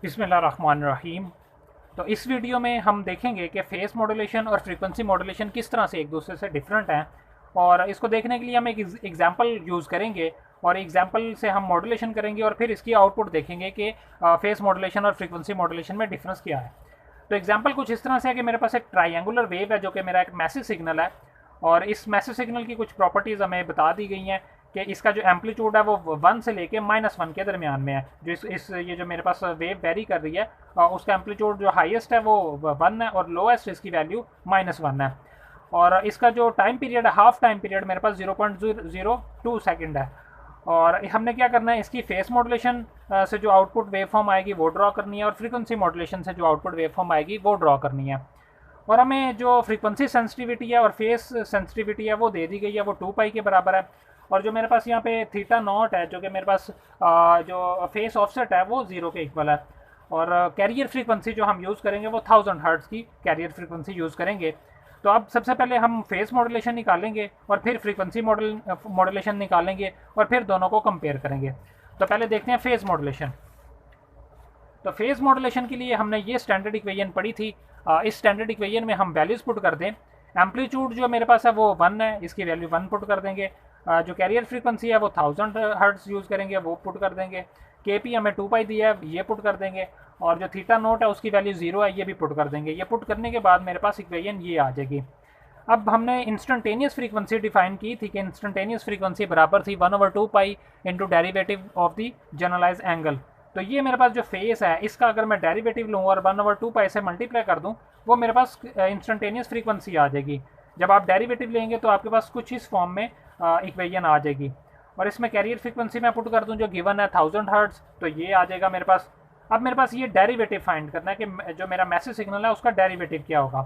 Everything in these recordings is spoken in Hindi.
बिस्मिल्लाहिर्रहमानिर्रहीम। तो इस वीडियो में हम देखेंगे कि फेस मॉड्यूलेशन और फ्रीक्वेंसी मॉड्यूलेशन किस तरह से एक दूसरे से डिफरेंट हैं, और इसको देखने के लिए हम एक एग्जांपल यूज़ करेंगे और एग्जांपल से हम मॉड्यूलेशन करेंगे और फिर इसकी आउटपुट देखेंगे कि फेस मॉड्यूलेशन और फ्रीक्वेंसी मॉड्यूलेशन में डिफरेंस क्या है। तो एग्जांपल कुछ इस तरह से है कि मेरे पास एक ट्राइंगुलर वेव है जो कि मेरा एक मैसेज सिग्नल है, और इस मैसेज सिग्नल की कुछ प्रॉपर्टीज़ हमें बता दी गई हैं कि इसका जो एम्पलीट्यूड है वो 1 से लेके -1 के दरमियान में है। जो इस ये जो मेरे पास वेव वेरी कर रही है, उसका एम्पलीट्यूड जो हाईएस्ट है वो 1 है और लोएस्ट इसकी वैल्यू -1 है। और इसका जो टाइम पीरियड है, हाफ टाइम पीरियड मेरे पास 0.002 सेकेंड है। और हमने क्या करना है, इसकी फेस मॉड्यूलेशन से जो आउटपुट वेव फॉर्म आएगी वो ड्रॉ करनी है, और फ्रीक्वेंसी मॉड्यूलेशन से जो आउटपुट वेव फॉर्म आएगी वो ड्रॉ करनी है। और हमें जो फ्रीक्वेंसी सेंसिटिविटी है और फेस सेंसिटिविटी है वो दे दी गई है, वो 2 पाई के बराबर है। और जो मेरे पास यहाँ पे थीटा नॉट है, जो कि मेरे पास जो फेस ऑफसेट है वो 0 के इक्वल है। और कैरियर फ्रीक्वेंसी जो हम यूज़ करेंगे वो 1000 हर्ट्ज़ की कैरियर फ्रीक्वेंसी यूज़ करेंगे। तो अब सबसे पहले हम फेस मॉड्यूलेशन निकालेंगे और फिर फ्रीक्वेंसी मॉड्यूलेशन निकालेंगे और फिर दोनों को कंपेयर करेंगे। तो पहले देखते हैं फेस मॉड्यूलेशन। तो फेज मॉड्यूलेशन के लिए हमने ये स्टैंडर्ड इक्वेशन पढ़ी थी। इस स्टैंडर्ड इक्वेशन में हम वैल्यूज़ पुट कर दें। एम्पलीट्यूड जो मेरे पास है वो 1 है, इसकी वैल्यू 1 पुट कर देंगे। जो कैरियर फ्रीक्वेंसी है वो 1000 हर्ट्ज़ यूज़ करेंगे, वो पुट कर देंगे। के पी हमें 2 पाई दिया है, ये पुट कर देंगे। और जो थीटा नोट है उसकी वैल्यू 0 है, ये भी पुट कर देंगे। ये पुट करने के बाद मेरे पास इक्वेशन ये आ जाएगी। अब हमने इंस्टेंटेनियस फ्रीक्वेंसी डिफाइन की थी कि इंस्टेंटेनियस फ्रीक्वेंसी बराबर थी 1/2 pi into derivative of the generalize angle. तो ये मेरे पास जो फेस है इसका अगर मैं डेरिवेटिव लूँ और 1/2 पाई से मल्टीप्लाई कर दूँ, वो मेरे पास इंस्टेंटेनियस फ्रीक्वेंसी आ जाएगी। जब आप डेरिवेटिव लेंगे तो आपके पास कुछ इस फॉर्म में इक्वेशन आ जाएगी। और इसमें कैरियर फ्रीक्वेंसी मैं पुट कर दूँ जो गिवन है 1000 हर्ट्ज़, तो ये आ जाएगा मेरे पास। अब मेरे पास ये डेरिवेटिव फाइंड करना है कि जो मेरा मैसेज सिग्नल है उसका डेरिवेटिव क्या होगा।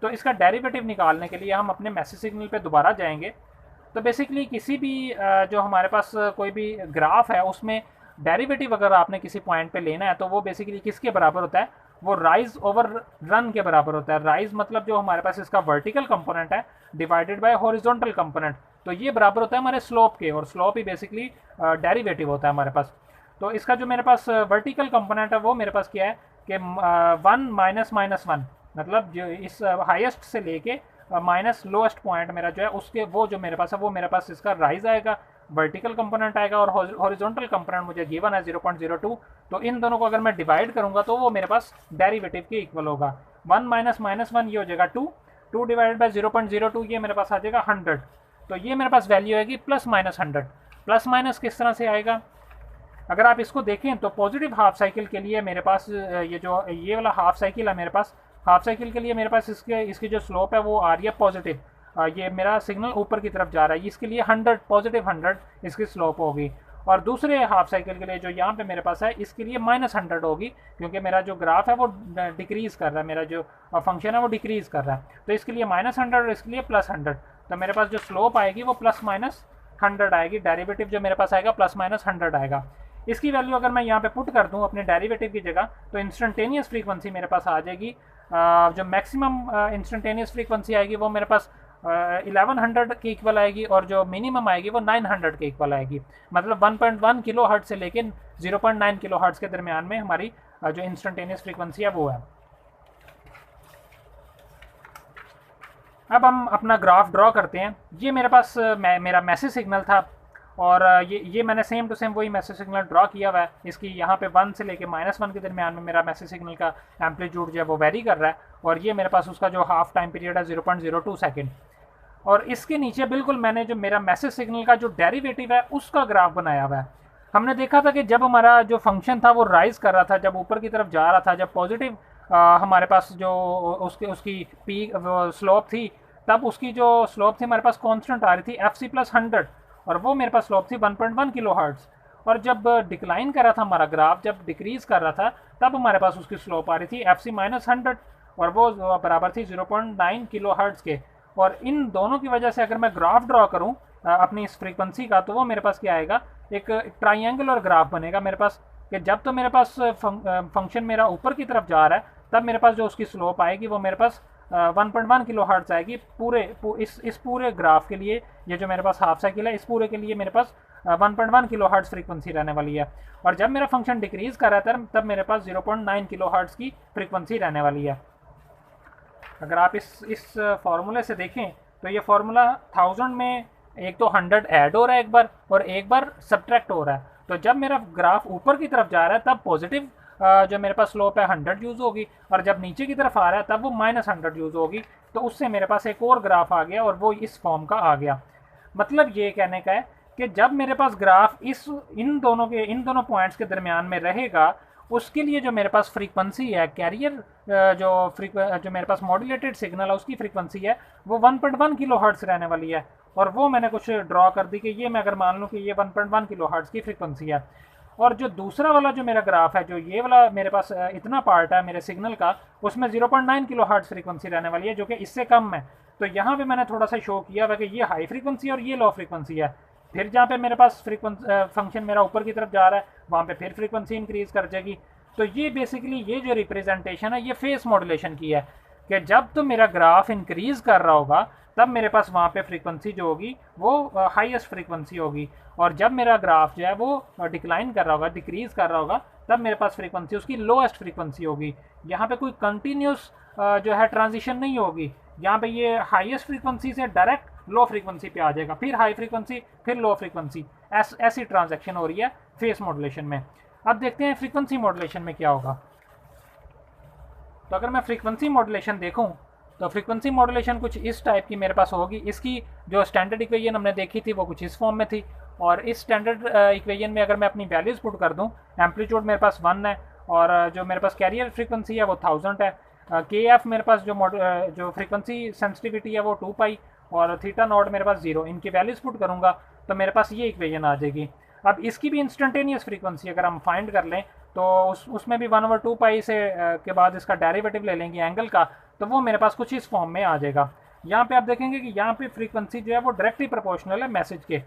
तो इसका डेरिवेटिव निकालने के लिए हम अपने मैसेज सिग्नल पे दोबारा जाएंगे। तो बेसिकली किसी भी जो हमारे पास कोई भी ग्राफ है उसमें डेरिवेटिव अगर आपने किसी पॉइंट पे लेना है तो वो बेसिकली किसके बराबर होता है, वो राइज ओवर रन के बराबर होता है। राइज मतलब जो हमारे पास इसका वर्टिकल कंपोनेंट है डिवाइडेड बाय हॉरिजॉन्टल कंपोनेंट, तो ये बराबर होता है हमारे स्लोप के, और स्लोप ही बेसिकली डेरिवेटिव होता है हमारे पास। तो इसका जो मेरे पास वर्टिकल कंपोनेंट है वो मेरे पास क्या है कि 1 -1 मतलब जो इस हाईएस्ट से लेके माइनस लोएस्ट पॉइंट मेरा जो है उसके वो जो मेरे पास है वो मेरे पास इसका राइज आएगा, वर्टिकल कंपोनेंट आएगा, और हॉरिजॉन्टल कंपोनेंट मुझे गिवन है 0.02। तो इन दोनों को अगर मैं डिवाइड करूंगा तो वो मेरे पास डेरिवेटिव के इक्वल होगा। 1 - -1 ये हो जाएगा 2, 2 डिवाइडेड बाई 0.02 ये मेरे पास आ जाएगा 100। तो ये मेरे पास वैल्यू आएगी +-100। प्लस माइनस किस तरह से आएगा, अगर आप इसको देखें तो पॉजिटिव हाफ साइकिल के लिए मेरे पास ये वाला हाफ साइकिल है मेरे पास, हाफ साइकिल के लिए मेरे पास इसकी जो स्लोप है वो आ रही है पॉजिटिव। ये मेरा सिग्नल ऊपर की तरफ जा रहा है, इसके लिए 100 पॉजिटिव 100 इसकी स्लोप होगी। और दूसरे हाफ साइकिल के लिए जो यहाँ पे मेरे पास है इसके लिए -100 होगी, क्योंकि मेरा जो ग्राफ है वो डिक्रीज़ कर रहा है, मेरा जो फंक्शन है वो डिक्रीज़ कर रहा है। तो इसके लिए -100 और इसके लिए +100। तो मेरे पास जो स्लोप आएगी वो +-100 आएगी। डेरिवेटिव जो मेरे पास आएगा +-100 आएगा। इसकी वैल्यू अगर मैं यहाँ पे पुट कर दूँ अपने डेरिवेटिव की जगह तो इंस्टेंटेनियस फ्रीक्वेंसी मेरे पास आ जाएगी। जो मैक्सिमम इंस्टेंटेनियस फ्रीक्वेंसी आएगी वो मेरे पास 1100 के इक्वल आएगी, और जो मिनिमम आएगी वो 900 के इक्वल आएगी। मतलब 1.1 किलो हर्ट्ज से लेकर 0.9 किलो हर्ट्ज के दरमियान में हमारी जो इंस्टेंटेनियस फ्रीक्वेंसी है वो है। अब हम अपना ग्राफ ड्रॉ करते हैं। ये मेरे पास मेरा मैसेज सिग्नल था, और ये मैंने सेम टू सेम वही मैसेज सिग्नल ड्रॉ किया हुआ है। इसकी यहाँ पे 1 से लेके -1 के दरमियान में मेरा मैसेज सिग्नल का एम्पलीट्यूड जो है वो वेरी कर रहा है, और ये मेरे पास उसका जो हाफ टाइम पीरियड है 0.02 सेकेंड। और इसके नीचे बिल्कुल मैंने जो मेरा मैसेज सिग्नल का जो डेरिवेटिव है उसका ग्राफ बनाया हुआ है। हमने देखा था कि जब हमारा जो फंक्शन था वो राइज कर रहा था, जब ऊपर की तरफ जा रहा था, जब पॉजिटिव हमारे पास जो उसकी पीक स्लोप थी, तब उसकी जो स्लोप थी हमारे पास कांस्टेंट आ रही थी fc+100, और वो मेरे पास स्लोप थी 1.1 किलो हर्ट्ज़। और जब डिक्लाइन कर रहा था हमारा ग्राफ, जब डिक्रीज़ कर रहा था, तब हमारे पास उसकी स्लोप आ रही थी fc-100, और वो बराबर थी 0.9 किलो हर्ट्ज़ के। और इन दोनों की वजह से अगर मैं ग्राफ ड्रॉ करूँ अपनी इस फ्रीक्वेंसी का, तो वो मेरे पास क्या आएगा, एक ट्राइंगुलर ग्राफ बनेगा मेरे पास। कि जब तो मेरे पास फंक्शन मेरा ऊपर की तरफ जा रहा है, तब मेरे पास जो उसकी स्लोप आएगी वो मेरे पास 1.1 किलो हर्ट्ज आएगी। इस पूरे ग्राफ के लिए, ये जो मेरे पास हाफ साइकिल है, इस पूरे के लिए मेरे पास 1.1 किलो हर्ट्ज़ फ्रीक्वेंसी रहने वाली है। और जब मेरा फंक्शन डिक्रीज़ कर रहा है तब मेरे पास 0.9 किलो हर्ट्ज़ की फ्रीक्वेंसी रहने वाली है। अगर आप इस फार्मूले से देखें तो ये फार्मूला 1000 में एक तो 100 ऐड हो रहा है एक बार, और एक बार सब्ट्रैक्ट हो रहा है। तो जब मेरा ग्राफ ऊपर की तरफ जा रहा है तब पॉजिटिव जो मेरे पास स्लोप है 100 यूज़ होगी, और जब नीचे की तरफ आ रहा है तब वो -100 यूज़ होगी। तो उससे मेरे पास एक और ग्राफ आ गया और वो इस फॉर्म का आ गया। मतलब ये कहने का है कि जब मेरे पास ग्राफ इन दोनों पॉइंट्स के दरमियान में रहेगा, उसके लिए जो मेरे पास फ्रीक्वेंसी है कैरियर जो मेरे पास मॉड्यूलेटेड सिग्नल है उसकी फ्रीक्वेंसी है वो 1.1 किलो हर्ट्ज़ रहने वाली है। और वो मैंने कुछ ड्रॉ कर दी कि ये मैं अगर मान लूँ कि ये 1.1 किलो हर्ट्ज़ की फ्रीक्वेंसी है। और जो दूसरा वाला जो मेरा ग्राफ है, जो ये वाला मेरे पास इतना पार्ट है मेरे सिग्नल का, उसमें 0.9 किलो हर्ट्ज़ फ्रीक्वेंसी रहने वाली है, जो कि इससे कम है। तो यहाँ पे मैंने थोड़ा सा शो किया हुआ कि ये हाई फ्रीक्वेंसी और ये लो फ्रीक्वेंसी है। फिर जहाँ पे मेरे पास फंक्शन मेरा ऊपर की तरफ जा रहा है वहाँ पे फिर फ्रीक्वेंसी इंक्रीज कर जाएगी। तो ये बेसिकली ये जो रिप्रेजेंटेशन है ये फेस मॉड्यूलेशन की है कि जब तो मेरा ग्राफ इंक्रीज कर रहा होगा तब मेरे पास वहाँ पे फ्रीक्वेंसी जो होगी वो हाईएस्ट फ्रीक्वेंसी होगी, और जब मेरा ग्राफ जो है वो डिक्लाइन कर रहा होगा, डिक्रीज कर रहा होगा, तब मेरे पास फ्रीक्वेंसी उसकी लोएस्ट फ्रीक्वेंसी होगी। यहाँ पे कोई कंटिन्यूस जो है ट्रांजिशन नहीं होगी। यहाँ पे ये हाईएस्ट फ्रीक्वेंसी से डायरेक्ट लो फ्रीक्वेंसी पे आ जाएगा, फिर हाई फ्रीक्वेंसी, फिर लो फ्रीक्वेंसी, ऐसी ट्रांजैक्शन हो रही है फेस मॉड्यूलेशन में। अब देखते हैं फ्रीक्वेंसी मॉड्यूलेशन में क्या होगा। तो अगर मैं फ्रीक्वेंसी मॉड्यूलेशन देखूं तो फ्रीक्वेंसी मॉड्यूलेशन कुछ इस टाइप की मेरे पास होगी। इसकी जो स्टैंडर्ड इक्वेशन हमने देखी थी वो कुछ इस फॉर्म में थी, और इस स्टैंडर्ड इक्वेशन में अगर मैं अपनी वैल्यूज़ पुट कर दूं, एम्पलीट्यूड मेरे पास 1 है, और जो मेरे पास कैरियर फ्रीक्वेंसी है वो 1000 है, के एफ मेरे पास जो फ्रीक्वेंसी सेंसिटिविटी है वो 2 पाई, और थीटा नॉट मेरे पास 0, इनकी वैल्यूज़ पुट करूँगा तो मेरे पास ये इक्वेशन आ जाएगी। अब इसकी भी इंस्टेंटेनियस फ्रीक्वेंसी अगर हम फाइंड कर लें तो उसमें भी 1/2 पाई से के बाद इसका डेरिवेटिव ले लेंगे एंगल का, तो वो मेरे पास कुछ इस फॉर्म में आ जाएगा। यहाँ पे आप देखेंगे कि यहाँ पे फ्रीक्वेंसी जो है वो डायरेक्टली प्रोपोर्शनल है मैसेज के।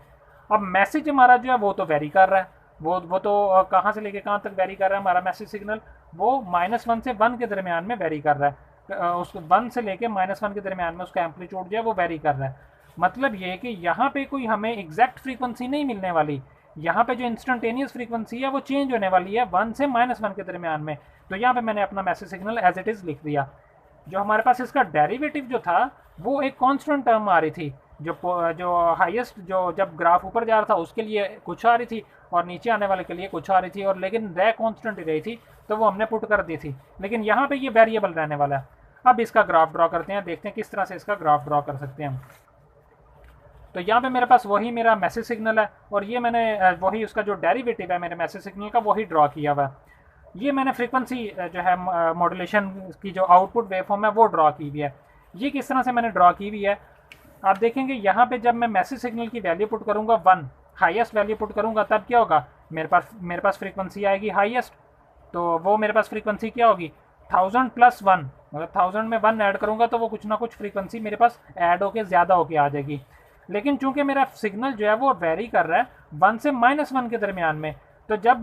अब मैसेज हमारा जो है वो तो वेरी कर रहा है, वो तो कहाँ से लेके कहाँ तक वेरी कर रहा है हमारा मैसेज सिग्नल, वो -1 से 1 के दरमियान में वेरी कर रहा है। उसको 1 से लेके -1 के दरमियान में उसका एम्पलीट्यूड जो है वो वेरी कर रहा है। मतलब ये कि यहाँ पे कोई हमें एग्जैक्ट फ्रीक्वेंसी नहीं मिलने वाली, यहाँ पे जो इंस्टेंटेनियस फ्रीक्वेंसी है वो चेंज होने वाली है 1 से -1 के दरमियान में। तो यहाँ पे मैंने अपना message signal as it is लिख दिया। जो हमारे पास इसका डेरिवेटिव जो था वो एक कांस्टेंट टर्म आ रही थी, जो हाईएस्ट जो जब ग्राफ ऊपर जा रहा था उसके लिए कुछ आ रही थी और नीचे आने वाले के लिए कुछ आ रही थी, और लेकिन रह कांस्टेंट ही रही थी, तो वो हमने पुट कर दी थी। लेकिन यहाँ पे ये वेरिएबल रहने वाला है। अब इसका ग्राफ ड्रॉ करते हैं, देखते हैं किस तरह से इसका ग्राफ ड्रॉ कर सकते हैं हम। तो यहाँ पे मेरे पास वही मेरा मैसेज सिग्नल है, और ये मैंने वही उसका जो डेरिवेटिव है मेरे मैसेज सिग्नल का वही ड्रॉ किया हुआ है। ये मैंने फ्रीक्वेंसी जो है मॉड्यूलेशन की जो आउटपुट वेवफॉर्म है वो ड्रॉ की हुई है। ये किस तरह से मैंने ड्रॉ की हुई है आप देखेंगे। यहाँ पे जब मैं मैसेज सिग्नल की वैल्यू पुट करूँगा 1, हाईएस्ट वैल्यू पुट करूँगा, तब क्या होगा, मेरे पास फ्रीक्वेंसी आएगी हाईएस्ट। तो वो मेरे पास फ्रीक्वेंसी क्या होगी 1000 + 1, मतलब 1000 में 1 ऐड करूँगा तो वो कुछ ना कुछ फ्रीक्वेंसी मेरे पास ऐड होके ज़्यादा होके आ जाएगी। लेकिन चूंकि मेरा सिग्नल जो है वो वेरी कर रहा है 1 से -1 के दरमियान में, तो जब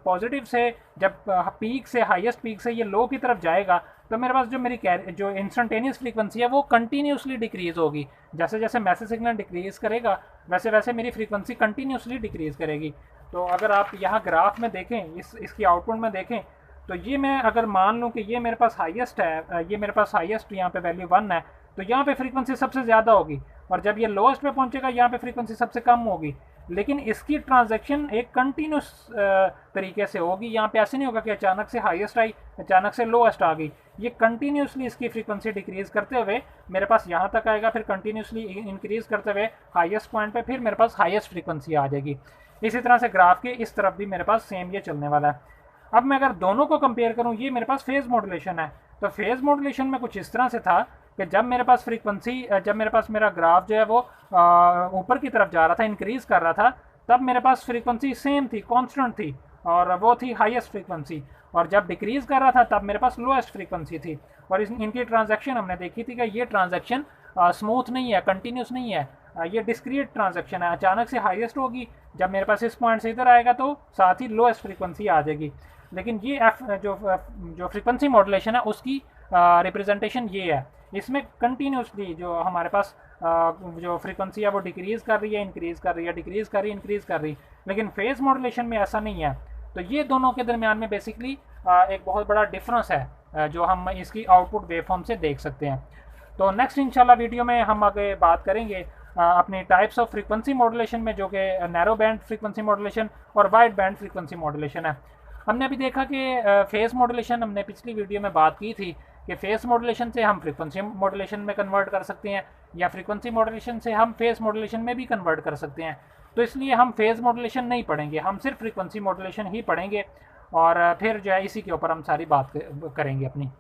पॉजिटिव से जब पीक से हाईएस्ट पीक से ये लो की तरफ जाएगा तो मेरे पास जो इंस्टेंटेनियस फ्रीक्वेंसी है वो कंटिन्यूसली डिक्रीज़ होगी। जैसे जैसे मैसेज सिग्नल डिक्रीज़ करेगा वैसे वैसे मेरी फ्रीक्वेंसी कंटिन्यूसली डिक्रीज़ करेगी। तो अगर आप यहाँ ग्राफ में देखें, इसकी आउटपुट में देखें, तो ये मैं अगर मान लूँ कि ये मेरे पास हाईएस्ट है, ये मेरे पास हाईएस्ट यहाँ पे वैल्यू 1 है, तो यहाँ पे फ्रीक्वेंसी सबसे ज़्यादा होगी, और जब ये लोएस्ट पे पहुँचेगा यहाँ पे फ्रीक्वेंसी सबसे कम होगी। लेकिन इसकी ट्रांजैक्शन एक कंटिन्यूस तरीके से होगी। यहाँ पे ऐसे नहीं होगा कि अचानक से हाईएस्ट आई, अचानक से लोएस्ट आ गई। ये कंटिन्यूसली इसकी फ्रीक्वेंसी डिक्रीज़ करते हुए मेरे पास यहाँ तक आएगा, फिर कंटिन्यूसली इंक्रीज़ करते हुए हाईएस्ट पॉइंट पे फिर मेरे पास हाईएस्ट फ्रीक्वेंसी आ जाएगी। इसी तरह से ग्राफ के इस तरफ भी मेरे पास सेम ये चलने वाला है। अब मैं अगर दोनों को कंपेयर करूँ, ये मेरे पास फेज़ मॉड्यूलेशन है, तो फेज़ मॉड्यूलेशन में कुछ इस तरह से था कि जब मेरे पास मेरा ग्राफ जो है वो ऊपर की तरफ जा रहा था, इंक्रीज़ कर रहा था, तब मेरे पास फ्रीक्वेंसी सेम थी, कांस्टेंट थी, और वो थी हाईएस्ट फ्रीक्वेंसी। और जब डिक्रीज़ कर रहा था तब मेरे पास लोएस्ट फ्रीक्वेंसी थी। और इनकी ट्रांजैक्शन हमने देखी थी कि ये ट्रांजैक्शन स्मूथ नहीं है, कंटिन्यूस नहीं है, ये डिस्क्रीट ट्रांजैक्शन है। अचानक से हाईएस्ट होगी, जब मेरे पास इस पॉइंट से इधर आएगा तो साथ ही लोएस्ट फ्रीक्वेंसी आ जाएगी। लेकिन ये जो फ्रीक्वेंसी मॉड्यूलेशन है उसकी रिप्रेजेंटेशन ये है, इसमें कंटिन्यूसली जो हमारे पास जो फ्रीक्वेंसी है वो डिक्रीज़ कर रही है, इंक्रीज़ कर रही है, डिक्रीज़ कर रही है, इंक्रीज़ कर रही, लेकिन फेज़ मॉड्यूलेशन में ऐसा नहीं है। तो ये दोनों के दरमियान में बेसिकली एक बहुत बड़ा डिफरेंस है जो हम इसकी आउटपुट वेवफॉर्म से देख सकते हैं। तो नेक्स्ट इंशाल्लाह वीडियो में हम आगे बात करेंगे अपनी टाइप्स ऑफ फ्रीक्वेंसी मॉड्यूलेशन में, जो कि नैरो बैंड फ्रीक्वेंसी मॉड्यूलेशन और वाइड बैंड फ्रीक्वेंसी मॉड्यूलेशन है। हमने अभी देखा कि फेस मॉड्यूलेशन, हमने पिछली वीडियो में बात की थी कि फेस मॉड्यूलेशन से हम फ्रीक्वेंसी मॉड्यूलेशन में कन्वर्ट कर सकते हैं, या फ्रीक्वेंसी मॉड्यूलेशन से हम फेस मॉड्यूलेशन में भी कन्वर्ट कर सकते हैं। तो इसलिए हम फेज़ मॉड्यूलेशन नहीं पढ़ेंगे, हम सिर्फ फ्रीक्वेंसी मॉड्यूलेशन ही पढ़ेंगे, और फिर जो है इसी के ऊपर हम सारी बात करेंगे अपनी।